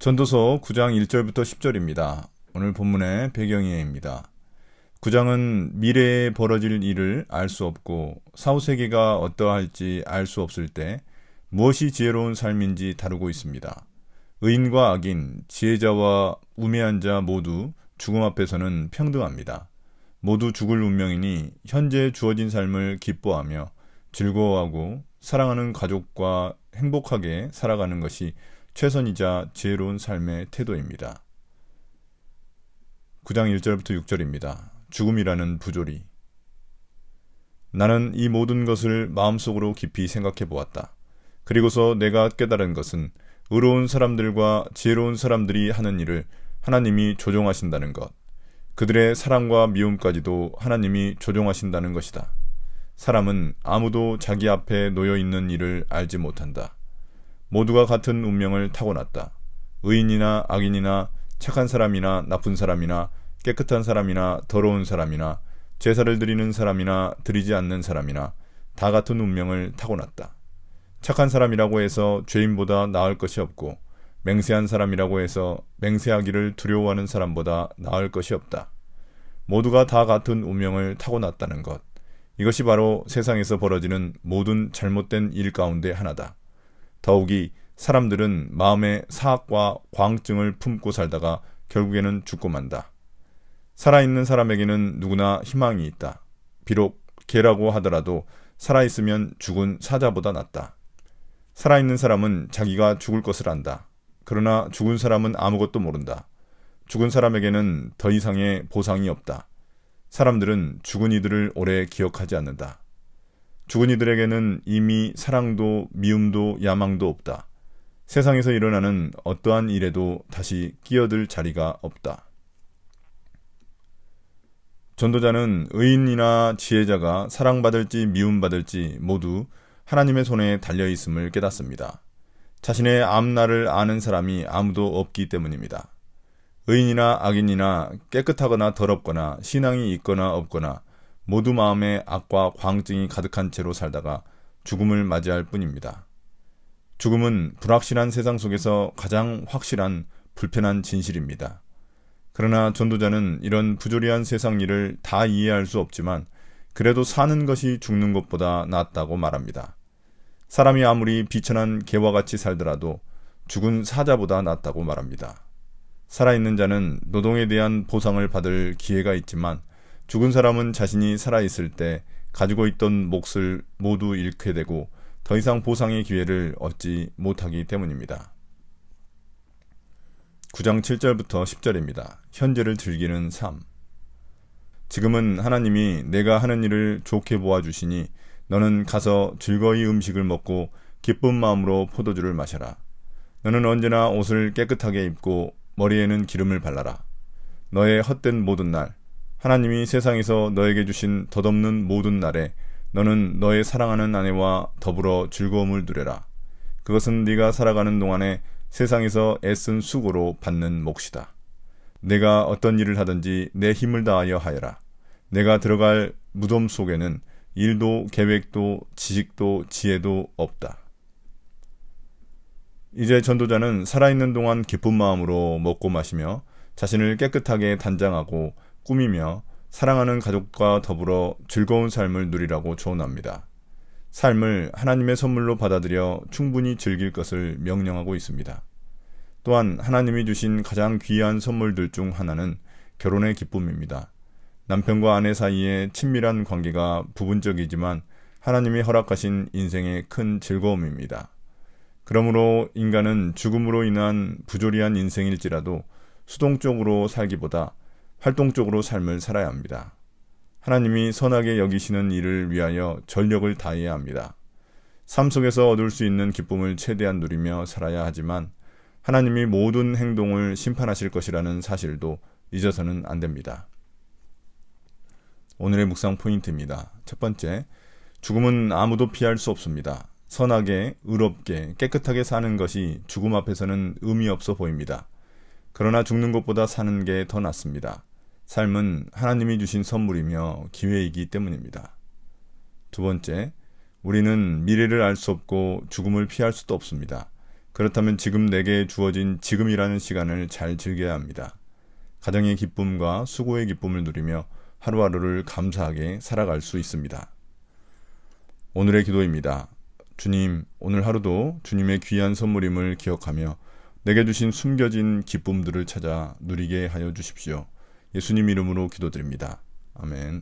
전도서 9장 1절부터 10절입니다. 오늘 본문의 배경이입니다. 9장은 미래에 벌어질 일을 알 수 없고 사후세계가 어떠할지 알 수 없을 때 무엇이 지혜로운 삶인지 다루고 있습니다. 의인과 악인, 지혜자와 우매한 자 모두 죽음 앞에서는 평등합니다. 모두 죽을 운명이니 현재 주어진 삶을 기뻐하며 즐거워하고 사랑하는 가족과 행복하게 살아가는 것이 최선이자 지혜로운 삶의 태도입니다. 9장 1절부터 6절입니다. 죽음이라는 부조리. 나는 이 모든 것을 마음속으로 깊이 생각해 보았다. 그리고서 내가 깨달은 것은 의로운 사람들과 지혜로운 사람들이 하는 일을 하나님이 조종하신다는 것, 그들의 사랑과 미움까지도 하나님이 조종하신다는 것이다. 사람은 아무도 자기 앞에 놓여 있는 일을 알지 못한다. 모두가 같은 운명을 타고났다. 의인이나 악인이나 착한 사람이나 나쁜 사람이나 깨끗한 사람이나 더러운 사람이나 제사를 드리는 사람이나 드리지 않는 사람이나 다 같은 운명을 타고났다. 착한 사람이라고 해서 죄인보다 나을 것이 없고 맹세한 사람이라고 해서 맹세하기를 두려워하는 사람보다 나을 것이 없다. 모두가 다 같은 운명을 타고났다는 것. 이것이 바로 세상에서 벌어지는 모든 잘못된 일 가운데 하나다. 더욱이 사람들은 마음에 사악과 광증을 품고 살다가 결국에는 죽고 만다. 살아있는 사람에게는 누구나 희망이 있다. 비록 개라고 하더라도 살아있으면 죽은 사자보다 낫다. 살아있는 사람은 자기가 죽을 것을 안다. 그러나 죽은 사람은 아무것도 모른다. 죽은 사람에게는 더 이상의 보상이 없다. 사람들은 죽은 이들을 오래 기억하지 않는다. 죽은 이들에게는 이미 사랑도 미움도 야망도 없다. 세상에서 일어나는 어떠한 일에도 다시 끼어들 자리가 없다. 전도자는 의인이나 지혜자가 사랑받을지 미움받을지 모두 하나님의 손에 달려있음을 깨닫습니다. 자신의 앞날을 아는 사람이 아무도 없기 때문입니다. 의인이나 악인이나 깨끗하거나 더럽거나 신앙이 있거나 없거나 모두 마음에 악과 광증이 가득한 채로 살다가 죽음을 맞이할 뿐입니다. 죽음은 불확실한 세상 속에서 가장 확실한 불편한 진실입니다. 그러나 전도자는 이런 부조리한 세상 일을 다 이해할 수 없지만 그래도 사는 것이 죽는 것보다 낫다고 말합니다. 사람이 아무리 비천한 개와 같이 살더라도 죽은 사자보다 낫다고 말합니다. 살아있는 자는 노동에 대한 보상을 받을 기회가 있지만 죽은 사람은 자신이 살아있을 때 가지고 있던 몫을 모두 잃게 되고 더 이상 보상의 기회를 얻지 못하기 때문입니다. 9장 7절부터 10절입니다. 현재를 즐기는 삶. 지금은 하나님이 내가 하는 일을 좋게 보아주시니 너는 가서 즐거이 음식을 먹고 기쁜 마음으로 포도주를 마셔라. 너는 언제나 옷을 깨끗하게 입고 머리에는 기름을 발라라. 너의 헛된 모든 날, 하나님이 세상에서 너에게 주신 덧없는 모든 날에 너는 너의 사랑하는 아내와 더불어 즐거움을 누려라. 그것은 네가 살아가는 동안에 세상에서 애쓴 수고로 받는 몫이다. 내가 어떤 일을 하든지 내 힘을 다하여 하여라. 내가 들어갈 무덤 속에는 일도 계획도 지식도 지혜도 없다. 이제 전도자는 살아있는 동안 기쁜 마음으로 먹고 마시며 자신을 깨끗하게 단장하고 꾸미며 사랑하는 가족과 더불어 즐거운 삶을 누리라고 조언합니다. 삶을 하나님의 선물로 받아들여 충분히 즐길 것을 명령하고 있습니다. 또한 하나님이 주신 가장 귀한 선물들 중 하나는 결혼의 기쁨입니다. 남편과 아내 사이의 친밀한 관계가 부분적이지만 하나님이 허락하신 인생의 큰 즐거움입니다. 그러므로 인간은 죽음으로 인한 부조리한 인생일지라도 수동적으로 살기보다 활동적으로 삶을 살아야 합니다. 하나님이 선하게 여기시는 일을 위하여 전력을 다해야 합니다. 삶 속에서 얻을 수 있는 기쁨을 최대한 누리며 살아야 하지만 하나님이 모든 행동을 심판하실 것이라는 사실도 잊어서는 안 됩니다. 오늘의 묵상 포인트입니다. 첫 번째, 죽음은 아무도 피할 수 없습니다. 선하게, 의롭게, 깨끗하게 사는 것이 죽음 앞에서는 의미 없어 보입니다. 그러나 죽는 것보다 사는 게 더 낫습니다. 삶은 하나님이 주신 선물이며 기회이기 때문입니다. 두 번째, 우리는 미래를 알 수 없고 죽음을 피할 수도 없습니다. 그렇다면 지금 내게 주어진 지금이라는 시간을 잘 즐겨야 합니다. 가정의 기쁨과 수고의 기쁨을 누리며 하루하루를 감사하게 살아갈 수 있습니다. 오늘의 기도입니다. 주님, 오늘 하루도 주님의 귀한 선물임을 기억하며 내게 주신 숨겨진 기쁨들을 찾아 누리게 하여 주십시오. 예수님 이름으로 기도드립니다. 아멘.